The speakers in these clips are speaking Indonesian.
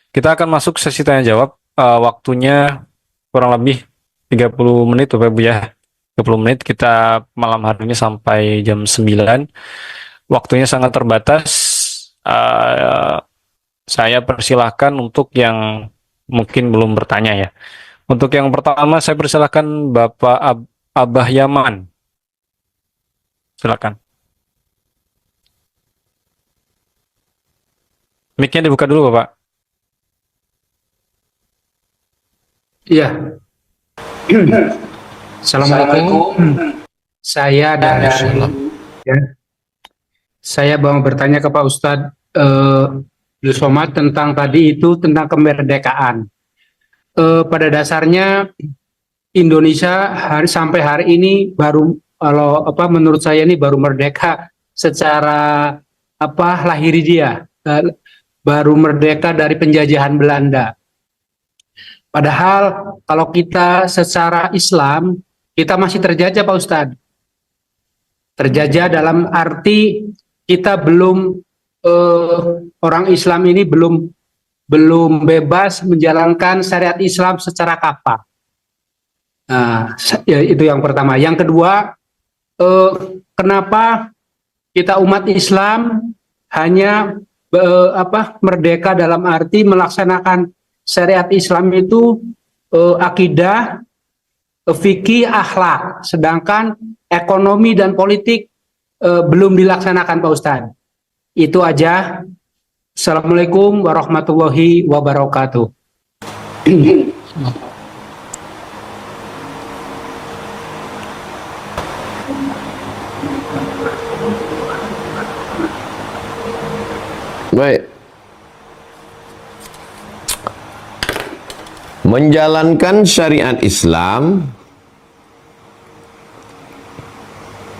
Kita akan masuk sesi tanya jawab. Waktunya kurang lebih 30 menit Bapak Ibu ya. 30 menit kita malam hari ini sampai jam 9. Waktunya sangat terbatas. Eh, saya persilahkan untuk yang mungkin belum bertanya ya. Untuk yang pertama saya persilahkan Bapak Abah Yaman. Silakan. Mic-nya dibuka dulu Bapak. Iya. Assalamualaikum. Saya dari ya. Saya mau bertanya ke Pak Ustadz Somad tentang tadi itu tentang kemerdekaan. Pada dasarnya Indonesia sampai hari ini baru menurut saya ini baru merdeka secara lahiriah, baru merdeka dari penjajahan Belanda. Padahal kalau kita secara Islam, kita masih terjajah Pak Ustadz. Terjajah dalam arti kita belum, orang Islam ini belum bebas menjalankan syariat Islam secara kafah. Nah, ya, itu yang pertama. Yang kedua, kenapa kita umat Islam hanya merdeka dalam arti melaksanakan syariat Islam itu akidah, fikih, akhlak, sedangkan ekonomi dan politik belum dilaksanakan Pak Ustadz. Itu aja. Assalamualaikum warahmatullahi wabarakatuh. Baik. Menjalankan syariat Islam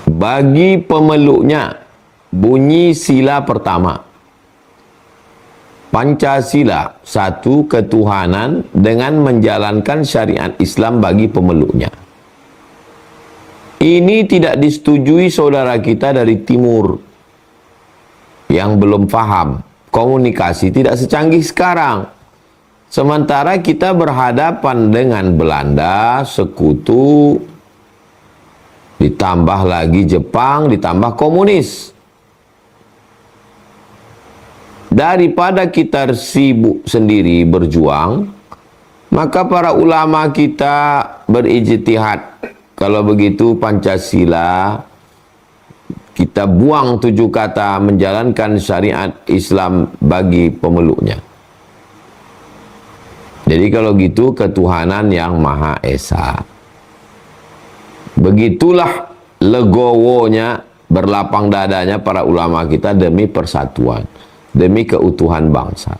bagi pemeluknya bunyi sila pertama. Pancasila, satu ketuhanan dengan menjalankan syariat Islam bagi pemeluknya. Ini tidak disetujui saudara kita dari timur yang belum paham. Komunikasi tidak secanggih sekarang. Sementara kita berhadapan dengan Belanda, sekutu, ditambah lagi Jepang, ditambah komunis. Daripada kita sibuk sendiri berjuang, maka para ulama kita berijtihad. Kalau begitu Pancasila kita buang 7 kata menjalankan syariat Islam bagi pemeluknya. Jadi kalau gitu ketuhanan yang Maha Esa. Begitulah legowonya, berlapang dadanya para ulama kita demi persatuan, demi keutuhan bangsa.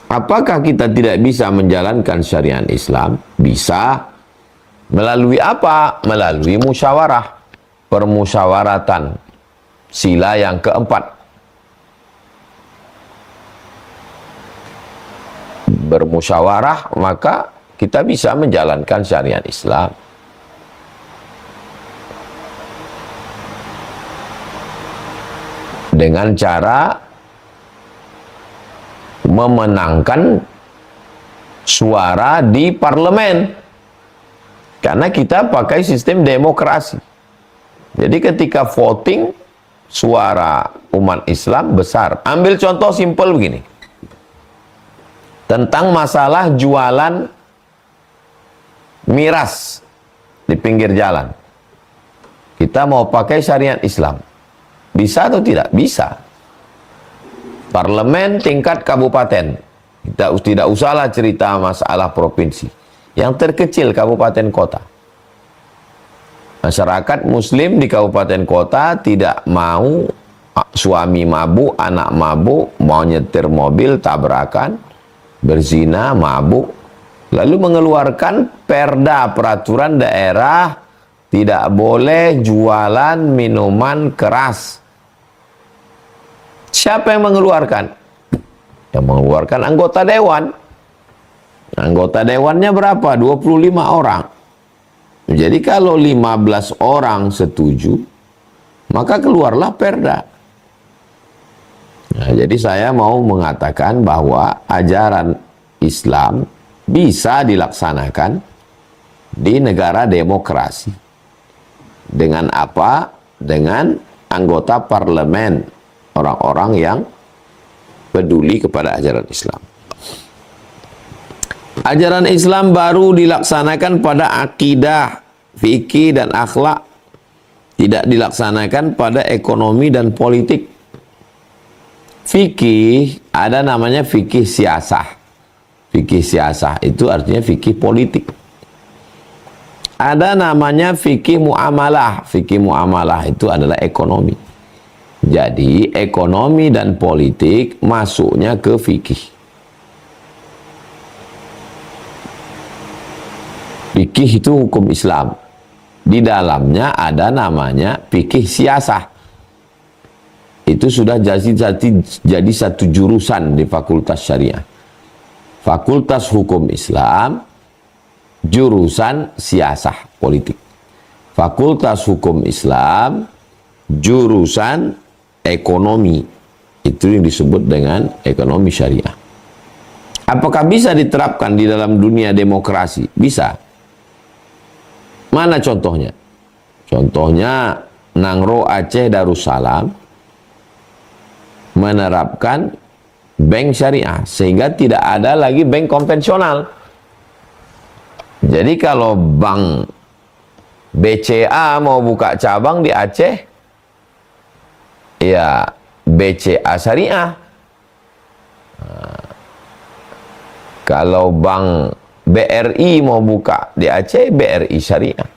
Apakah kita tidak bisa menjalankan syariat Islam? Bisa. Melalui apa? Melalui musyawarah, permusyawaratan. Sila yang keempat. Bermusyawarah, maka kita bisa menjalankan syariat Islam. Dengan cara memenangkan suara di parlemen. Karena kita pakai sistem demokrasi. Jadi ketika voting, suara umat Islam besar. Ambil contoh simpel begini. Tentang masalah jualan miras di pinggir jalan. Kita mau pakai syariat Islam. Bisa atau tidak? Bisa. Parlemen tingkat kabupaten. Kita tidak usahlah cerita masalah provinsi. Yang terkecil kabupaten kota. Masyarakat muslim di kabupaten kota tidak mau suami mabuk, anak mabuk, mau nyetir mobil tabrakan, berzina, mabuk, lalu mengeluarkan perda peraturan daerah tidak boleh jualan minuman keras. Siapa yang mengeluarkan? Yang mengeluarkan anggota dewan. Anggota dewannya berapa? 25 orang. Jadi kalau 15 orang setuju, maka keluarlah perda. Nah, jadi saya mau mengatakan bahwa ajaran Islam bisa dilaksanakan di negara demokrasi. Dengan apa? Dengan anggota parlemen, orang-orang yang peduli kepada ajaran Islam. Ajaran Islam baru dilaksanakan pada akidah, fikih dan akhlak. Tidak dilaksanakan pada ekonomi dan politik. Fikih, ada namanya fikih siasah. Fikih siasah itu artinya fikih politik. Ada namanya fikih muamalah. Fikih muamalah itu adalah ekonomi. Jadi ekonomi dan politik masuknya ke fikih. Fikih itu hukum Islam. Di dalamnya ada namanya fikih siasah. Itu sudah jadi satu jurusan di Fakultas Syariah. Fakultas Hukum Islam, jurusan siasah politik. Fakultas Hukum Islam, jurusan ekonomi. Itu yang disebut dengan ekonomi syariah. Apakah bisa diterapkan di dalam dunia demokrasi? Bisa. Mana contohnya? Contohnya Nangro Aceh Darussalam menerapkan bank syariah sehingga tidak ada lagi bank konvensional. Jadi kalau bank BCA mau buka cabang di Aceh, ya BCA syariah. Kalau bank BRI mau buka di Aceh, BRI syariah.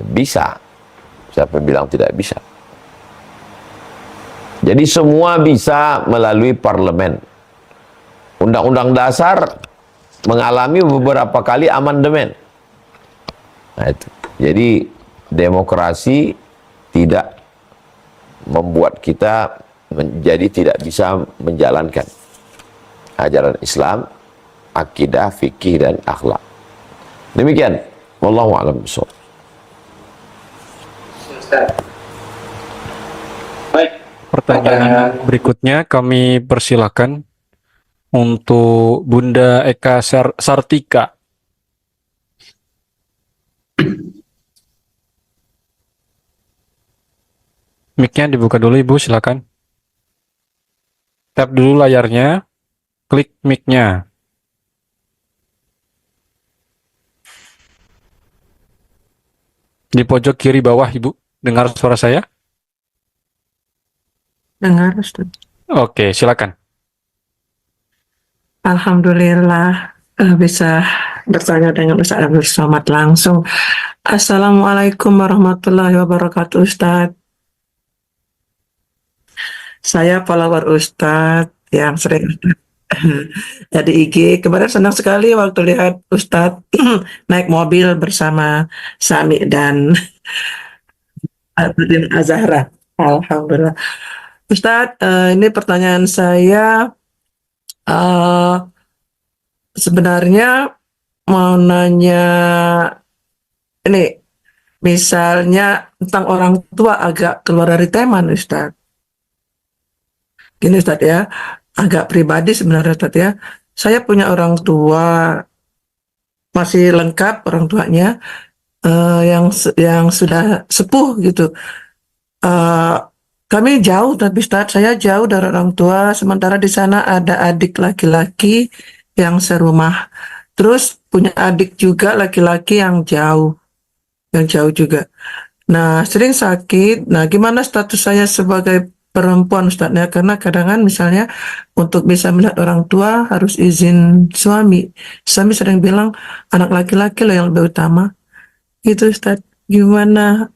Bisa. Siapa bilang tidak bisa? Jadi semua bisa melalui parlemen. Undang-undang dasar mengalami beberapa kali amandemen. Nah, itu. Jadi demokrasi tidak membuat kita menjadi tidak bisa menjalankan ajaran Islam, akidah, fikih dan akhlak. Demikian. Wallahu a'lam bishawab. Baik. Pertanyaan berikutnya kami persilakan untuk Bunda Eka Sartika. Mic-nya dibuka dulu Ibu, silakan. Tap dulu layarnya, klik mic-nya. Di pojok kiri bawah Ibu, dengar suara saya? Dengar, Ustaz. Oke, silakan. Alhamdulillah bisa bertanya dengan Ustaz Abdul Somad langsung. Assalamualaikum warahmatullahi wabarakatuh, Ustaz. Saya follower Ustaz yang sering jadi IG. Kemarin senang sekali waktu lihat Ustaz naik mobil bersama Sami dan Abdul Azhara. Alhamdulillah. Ustaz, ini pertanyaan saya. Sebenarnya mau nanya ini, misalnya tentang orang tua agak keluar dari tema, Ustaz. Gini Ustaz ya, agak pribadi sebenarnya Ustaz ya. Saya punya orang tua, masih lengkap orang tuanya, yang sudah sepuh gitu. Kami jauh, tapi Ustaz, saya jauh dari orang tua, sementara di sana ada adik laki-laki yang serumah. Terus punya adik juga laki-laki yang jauh juga. Nah, sering sakit. Nah, gimana status saya sebagai perempuan, Ustaz? Ya, karena kadang-kadang misalnya untuk bisa melihat orang tua harus izin suami. Suami sering bilang anak laki-laki loh yang lebih utama. Itu Ustaz, gimana?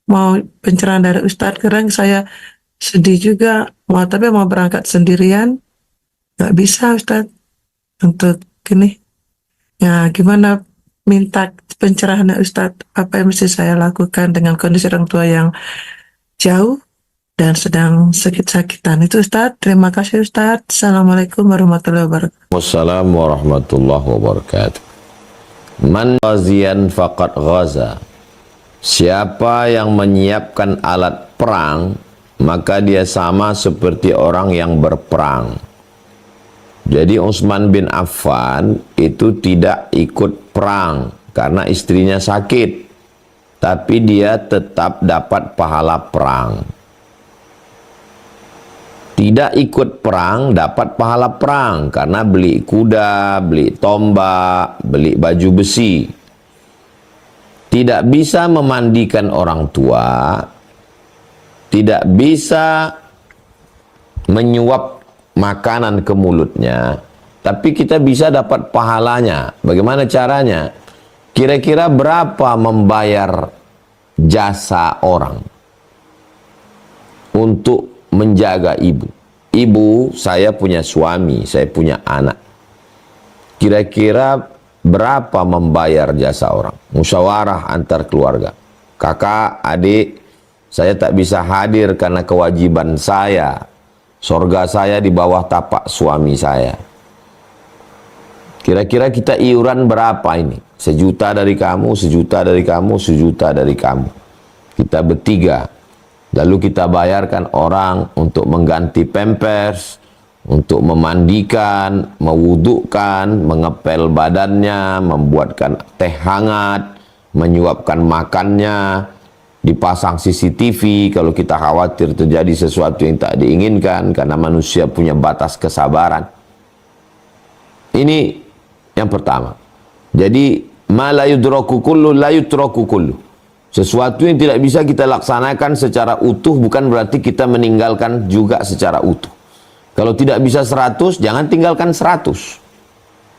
Mau pencerahan dari Ustadz, karena saya sedih juga, tapi mau berangkat sendirian, nggak bisa Ustadz, untuk gini. Ya gimana, minta pencerahan Ustadz, apa yang mesti saya lakukan dengan kondisi orang tua yang jauh dan sedang sakit-sakitan. Itu Ustadz, terima kasih Ustadz. Assalamualaikum warahmatullahi wabarakatuh. Wassalamualaikum warahmatullahi wabarakatuh. Man ghaziyan faqad ghaza. Siapa yang menyiapkan alat perang, maka dia sama seperti orang yang berperang. Jadi Utsman bin Affan itu tidak ikut perang karena istrinya sakit, tapi dia tetap dapat pahala perang. Tidak ikut perang dapat pahala perang karena beli kuda, beli tombak, beli baju besi. Tidak bisa memandikan orang tua, tidak bisa menyuap makanan ke mulutnya, tapi kita bisa dapat pahalanya. Bagaimana caranya? Kira-kira berapa membayar jasa orang untuk menjaga ibu? Ibu, saya punya suami, saya punya anak. Kira-kira berapa membayar jasa orang? Musyawarah antar keluarga. Kakak, adik, saya tak bisa hadir karena kewajiban saya. Sorga saya di bawah tapak suami saya. Kira-kira kita iuran berapa ini? 1 juta dari kamu, 1 juta dari kamu, 1 juta dari kamu. Kita bertiga. Lalu kita bayarkan orang untuk mengganti pampers, untuk memandikan, mewudukkan, mengepel badannya, membuatkan teh hangat, menyuapkan makannya, dipasang CCTV kalau kita khawatir terjadi sesuatu yang tak diinginkan, karena manusia punya batas kesabaran. Ini yang pertama. Jadi ma la yudraku kullu la yutraku kullu. Sesuatu yang tidak bisa kita laksanakan secara utuh bukan berarti kita meninggalkan juga secara utuh. Kalau tidak bisa 100, jangan tinggalkan 100.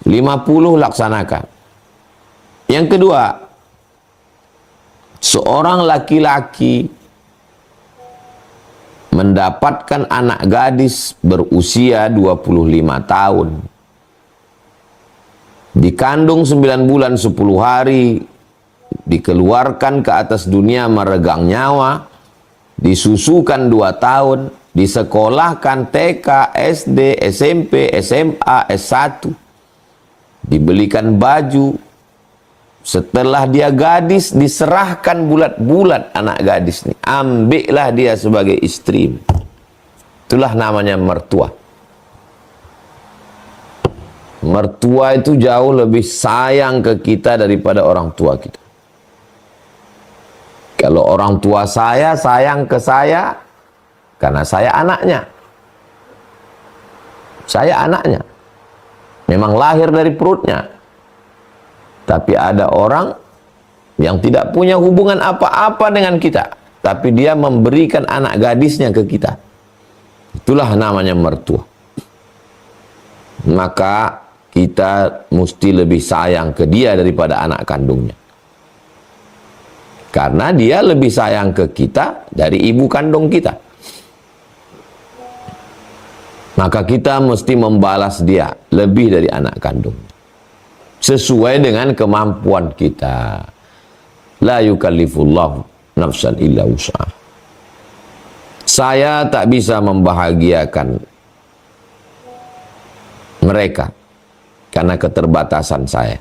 50 laksanakan. Yang kedua, seorang laki-laki mendapatkan anak gadis berusia 25 tahun. Dikandung 9 bulan 10 hari, dikeluarkan ke atas dunia meregang nyawa, disusukan 2 tahun, disekolahkan TK, SD, SMP, SMA, S1, dibelikan baju. Setelah dia gadis, diserahkan bulat-bulat anak gadis ini. Ambillah dia sebagai istri. Itulah namanya mertua. Mertua itu jauh lebih sayang ke kita daripada orang tua kita. Kalau orang tua saya sayang ke saya, karena saya anaknya. Saya anaknya. Memang lahir dari perutnya. Tapi ada orang yang tidak punya hubungan apa-apa dengan kita, tapi dia memberikan anak gadisnya ke kita. Itulah namanya mertua. Maka kita mesti lebih sayang ke dia daripada anak kandungnya. Karena dia lebih sayang ke kita dari ibu kandung kita. Maka kita mesti membalas dia lebih dari anak kandungnya. Sesuai dengan kemampuan kita. La yukallifullahu nafsan illa wus'aha. Saya tak bisa membahagiakan mereka karena keterbatasan saya.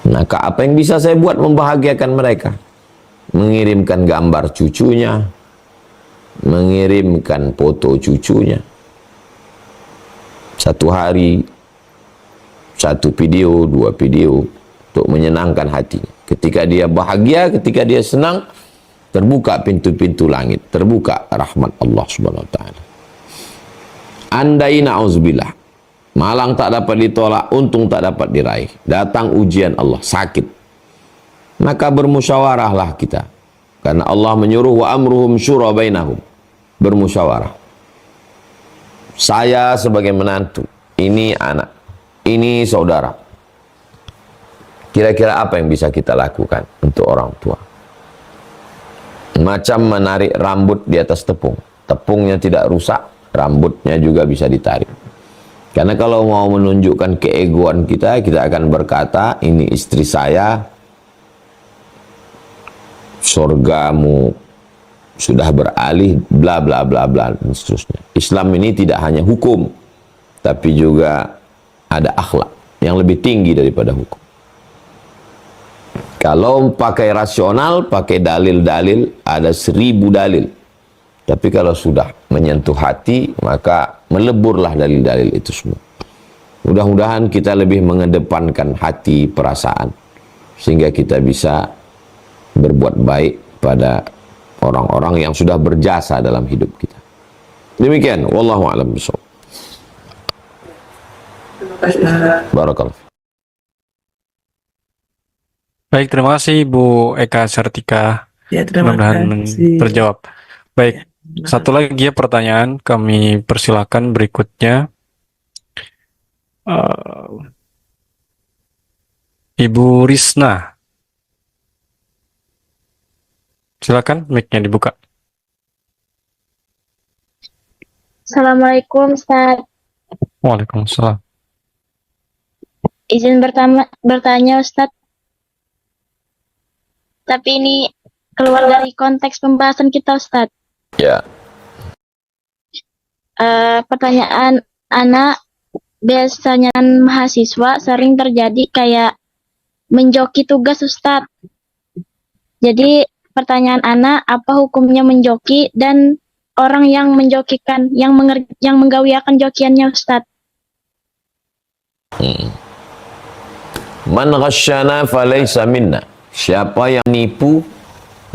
Maka apa yang bisa saya buat membahagiakan mereka? Mengirimkan gambar cucunya, mengirimkan foto cucunya. Satu hari 1 video, 2 video untuk menyenangkan hatinya. Ketika dia bahagia, ketika dia senang, terbuka pintu-pintu langit, terbuka rahmat Allah Subhanahu wa taala. Andai na'udzubillah, malang tak dapat ditolak, untung tak dapat diraih. Datang ujian Allah, sakit. Maka bermusyawarahlah kita. Karena Allah menyuruh wa amruhum syura bainahum. Bermusyawarah. Saya sebagai menantu, ini anak, ini saudara. Kira-kira apa yang bisa kita lakukan untuk orang tua? Macam menarik rambut di atas tepung. Tepungnya tidak rusak, rambutnya juga bisa ditarik. Karena kalau mau menunjukkan keegoan kita, kita akan berkata, ini istri saya, surgamu sudah beralih, bla bla bla bla, dan seterusnya. Islam ini tidak hanya hukum, tapi juga ada akhlak yang lebih tinggi daripada hukum. Kalau pakai rasional, pakai dalil-dalil, ada 1000 dalil Tapi kalau sudah menyentuh hati, maka meleburlah dalil-dalil itu semua. Mudah-mudahan kita lebih mengedepankan hati, perasaan, sehingga kita bisa berbuat baik pada orang-orang yang sudah berjasa dalam hidup kita. Demikian, wallahu a'lam bishawab. Barakallahu. Baik, terima kasih Bu Eka Sartika. Ya, terima Mudah-mudahan kasih. terjawab. Baik, satu lagi ya pertanyaan kami persilakan berikutnya. Eh, Ibu Risna, silakan mic-nya dibuka. Assalamualaikum Ustaz. Waalaikumsalam. Izin bertanya Ustaz. Tapi ini keluar dari konteks pembahasan kita Ustaz. Ya. Pertanyaan anak, biasanya mahasiswa sering terjadi kayak menjoki tugas Ustaz. Jadi pertanyaan anak, apa hukumnya menjoki dan orang yang menjokikan, yang menggawiakan jokiannya Ustaz? Man ghasyana falaysa minna. Siapa yang nipu,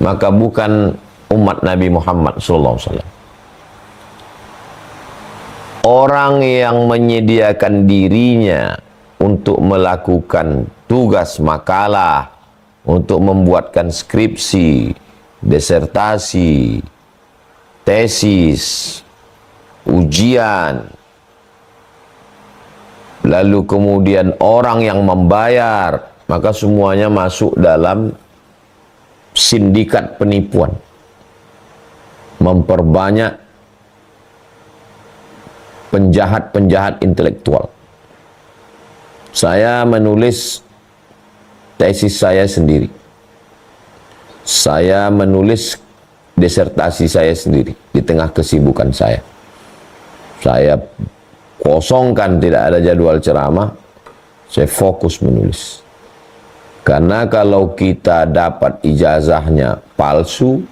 maka bukan umat Nabi Muhammad SAW. Orang yang menyediakan dirinya untuk melakukan tugas makalah, untuk membuatkan skripsi, disertasi, tesis, ujian, lalu kemudian orang yang membayar, maka semuanya masuk dalam sindikat penipuan, memperbanyak penjahat-penjahat intelektual. Saya menulis tesis saya sendiri. Saya menulis disertasi saya sendiri di tengah kesibukan saya. Saya kosongkan, tidak ada jadwal ceramah. Saya fokus menulis. Karena kalau kita dapat ijazahnya palsu,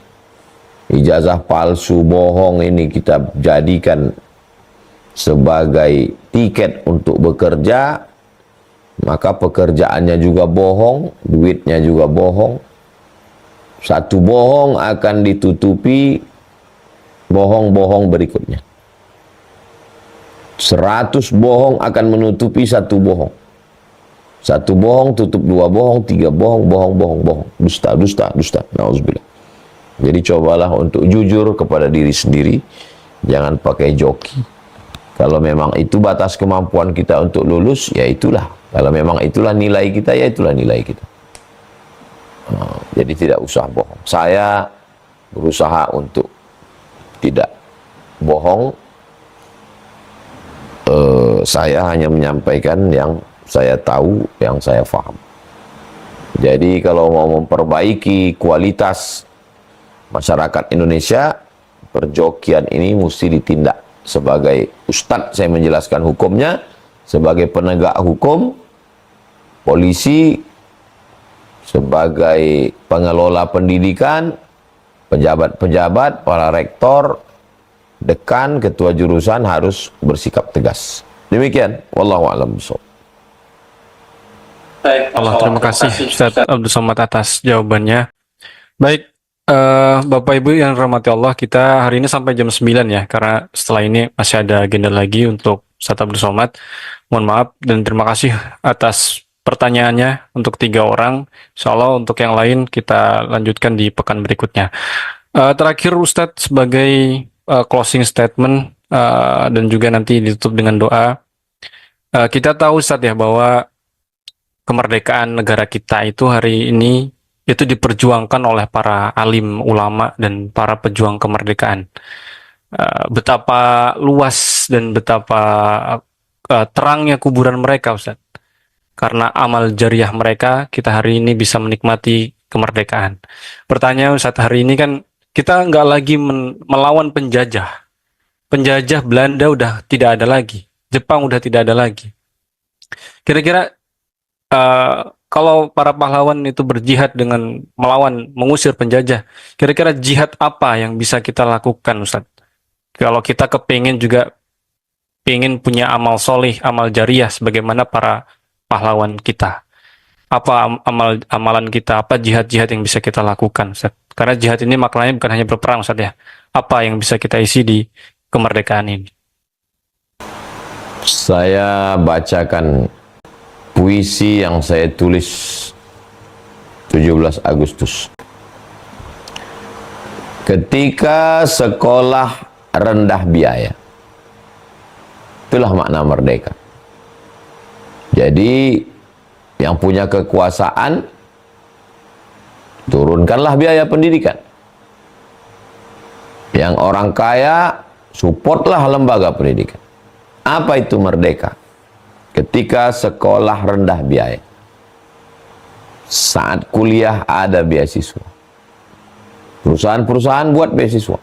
ijazah palsu bohong ini kita jadikan sebagai tiket untuk bekerja, maka pekerjaannya juga bohong, duitnya juga bohong. Satu bohong akan ditutupi bohong-bohong berikutnya. 100 bohong akan menutupi satu bohong. Satu bohong tutup 2 bohong, 3 bohong, bohong. Dusta. Nauzubillah. Jadi cobalah untuk jujur kepada diri sendiri. Jangan pakai joki. Kalau memang itu batas kemampuan kita untuk lulus, ya itulah. Kalau memang itulah nilai kita, ya itulah nilai kita. Jadi tidak usah bohong. Saya berusaha untuk tidak bohong. Saya hanya menyampaikan yang saya tahu, yang saya faham. Jadi kalau mau memperbaiki kualitas masyarakat Indonesia, perjokian ini mesti ditindak. Sebagai ustadz saya menjelaskan hukumnya, sebagai penegak hukum, polisi, sebagai pengelola pendidikan, pejabat-pejabat, para rektor, dekan, ketua jurusan harus bersikap tegas. Demikian, wallahu a'lam bishawab. Allah, terima kasih Ustaz Abdul Somad atas jawabannya. Baik, Bapak Ibu yang dirahmati Allah, kita hari ini sampai jam 9 ya, karena setelah ini masih ada agenda lagi untuk Ustaz Abdul Somad. Mohon maaf dan terima kasih atas pertanyaannya untuk 3 orang. Insyaallah untuk yang lain kita lanjutkan di pekan berikutnya. Terakhir Ustadz sebagai closing statement dan juga nanti ditutup dengan doa. Kita tahu Ustadz ya bahwa kemerdekaan negara kita itu hari ini itu diperjuangkan oleh para alim ulama dan para pejuang kemerdekaan. Betapa luas dan betapa terangnya kuburan mereka Ustadz. Karena amal jariah mereka, kita hari ini bisa menikmati kemerdekaan. Pertanyaan Ustadz, hari ini kan kita nggak lagi melawan penjajah. Penjajah Belanda udah tidak ada lagi. Jepang udah tidak ada lagi. Kira-kira kalau para pahlawan itu berjihad dengan melawan, mengusir penjajah, kira-kira jihad apa yang bisa kita lakukan, Ustaz? Kalau kita kepingin juga pengen punya amal solih, amal jariah sebagaimana para pahlawan kita. Apa amalan kita, apa jihad-jihad yang bisa kita lakukan, Ustaz? Karena jihad ini maknanya bukan hanya berperang, Ustaz ya. Apa yang bisa kita isi di kemerdekaan ini? Saya bacakan puisi yang saya tulis 17 Agustus. Ketika sekolah rendah biaya. Itulah makna merdeka. Jadi yang punya kekuasaan, turunkanlah biaya pendidikan. Yang orang kaya, supportlah lembaga pendidikan. Apa itu merdeka? Ketika sekolah rendah biaya. Saat kuliah ada beasiswa. Perusahaan-perusahaan buat beasiswa.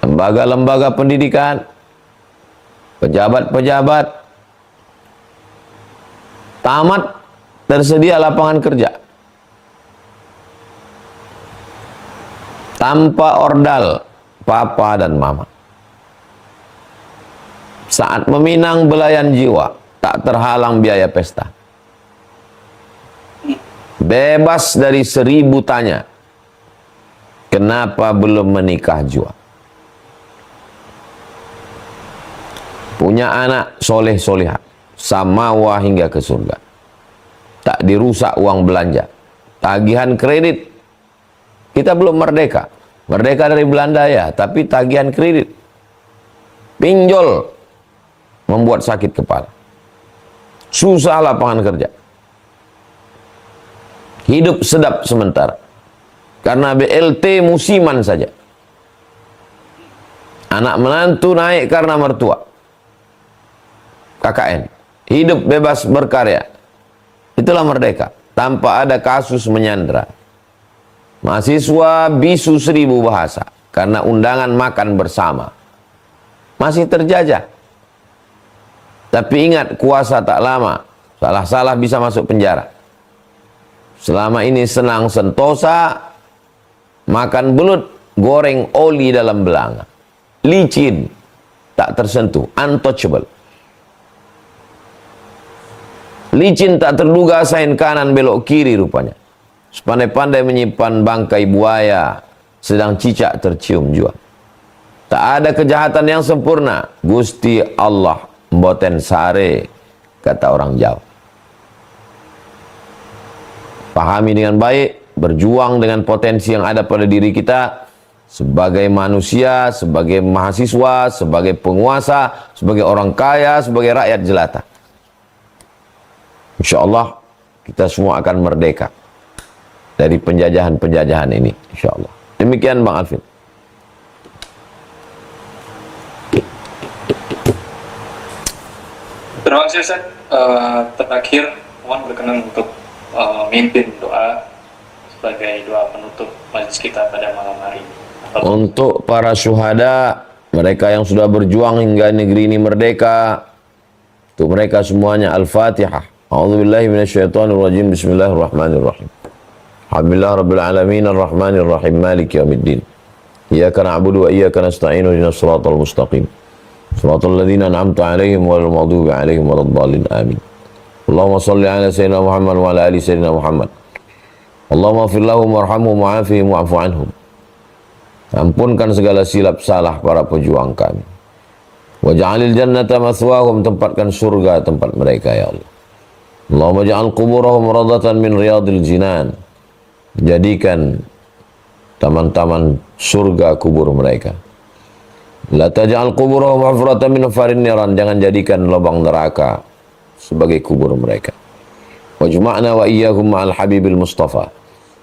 Lembaga-lembaga pendidikan, pejabat-pejabat, tamat, tersedia lapangan kerja. Tanpa ordal papa dan mama. Saat meminang belayan jiwa, tak terhalang biaya pesta. Bebas dari 1000 tanya, kenapa belum menikah jua? Punya anak soleh-solehah, samawa hingga ke surga. Tak dirusak uang belanja. Tagihan kredit. Kita belum merdeka. Merdeka dari Belanda ya, tapi tagihan kredit. Pinjol membuat sakit kepala. Susah lapangan kerja. Hidup sedap sementara. Karena BLT musiman saja. Anak menantu naik karena mertua. KKN. Hidup bebas berkarya. Itulah merdeka. Tanpa ada kasus menyandra. Mahasiswa bisu 1000 bahasa. Karena undangan makan bersama. Masih terjajah. Tapi ingat, kuasa tak lama. Salah-salah bisa masuk penjara. Selama ini senang sentosa, makan belut, goreng oli dalam belanga. Licin, tak tersentuh, untouchable. Licin tak terduga, sain kanan belok kiri rupanya. Sepandai-pandai menyimpan bangkai buaya, sedang cicak tercium jua. Tak ada kejahatan yang sempurna. Gusti Allah mboten sare, kata orang Jawa. Pahami dengan baik, berjuang dengan potensi yang ada pada diri kita sebagai manusia, sebagai mahasiswa, sebagai penguasa, sebagai orang kaya, sebagai rakyat jelata. Insya Allah kita semua akan merdeka dari penjajahan-penjajahan ini, insya Allah. Demikian Bang Alvin. Terima kasih Ustaz. Terakhir, mohon berkenan untuk memimpin doa sebagai doa penutup majelis kita pada malam hari. Untuk para syuhada, mereka yang sudah berjuang hingga negeri ini merdeka, untuk mereka semuanya Al-Fatihah. A'udzubillahi minasyaitonirrajim. Bismillahirrahmanirrahim. Alhamdulillah rabbil alamin arrahmanir rahim maliki yaumiddin. Iyyaka na'budu wa iyyaka nasta'in ihdinas siratal mustaqim. Siratal ladzina an'amta 'alaihim ghairil maghdubi 'alaihim waladdallin. Amin. Allahumma shalli 'ala sayyidina Muhammad wa 'ala ali sayyidina Muhammad. Allahumma ighfir lahum warhamhum wa'afihim wa'fu 'anhum. Ampunkan segala silap salah para pejuang kami. Waj'alil jannata mathwahum, tempatkan surga tempat mereka ya Allah. Allahumma ja'al quburahum radatan min riyadil jinan. Jadikan taman-taman surga kubur mereka. La taj'al quburahum hufratan min farin niran, jangan jadikan lubang neraka sebagai kubur mereka. Wajma'na wa iyyahum ma'al habibil mustafa.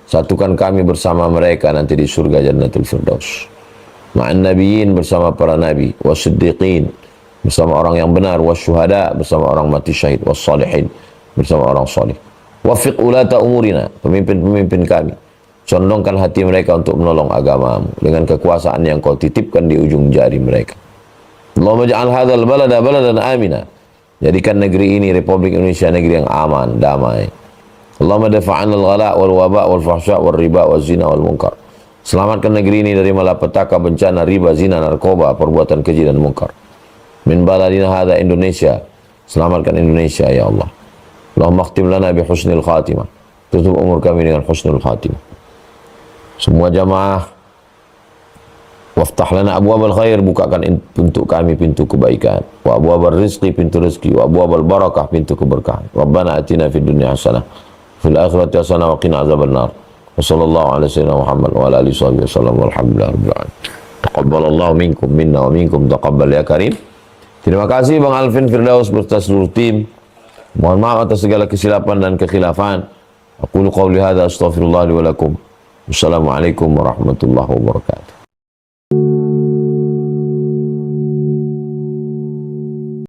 Satukan kami bersama mereka nanti di surga Jannatul Firdaus. Ma'an nabiyyin, bersama para nabi, wasiddiqin, bersama orang yang benar, wasyuhada, bersama orang mati syahid, wassalihin, bersama orang salih. Wafiq ulata umurina, pemimpin-pemimpin kami. Condongkan hati mereka untuk menolong agamamu dengan kekuasaan yang kau titipkan di ujung jari mereka. Allahumma ja'al hadzal balada baladan amina. Jadikan negeri ini, Republik Indonesia, negeri yang aman, damai. Allahumma dafa'an al-ghala wal waba wal fahsya wal riba wal zina wal munkar. Selamatkan negeri ini dari malapetaka, bencana, riba, zina, narkoba, perbuatan keji dan munkar. Min baladina hadha Indonesia. Selamatkan Indonesia ya Allah. Allahumma khtim lana bi husnil khatimah. Tutup umur kami dengan husnul khatimah. Semua jamaah, waftah lana abwabal khair, bukakan untuk kami pintu kebaikan. Wa abwabal rizqi, pintu rezeki. Wa abwabal barakah, pintu keberkahan. Rabbana atina fid dunya hasanah, fil akhirati hasanah wa qina azaban nar. Wa sallallahu ala sayyidina Muhammad wa ala alihi wasallam walhamdulillahi rabbil alamin. Taqabbalallahu minkum minna wa minkum taqabbal ya karim. Terima kasih Bang Alvin Firdaus beserta seluruh tim. Mohon maaf atas segala kesilapan dan kekhilafan. Aku qawli hadza astaghfirullah li wa lakum. Wassalamualaikum warahmatullahi wabarakatuh.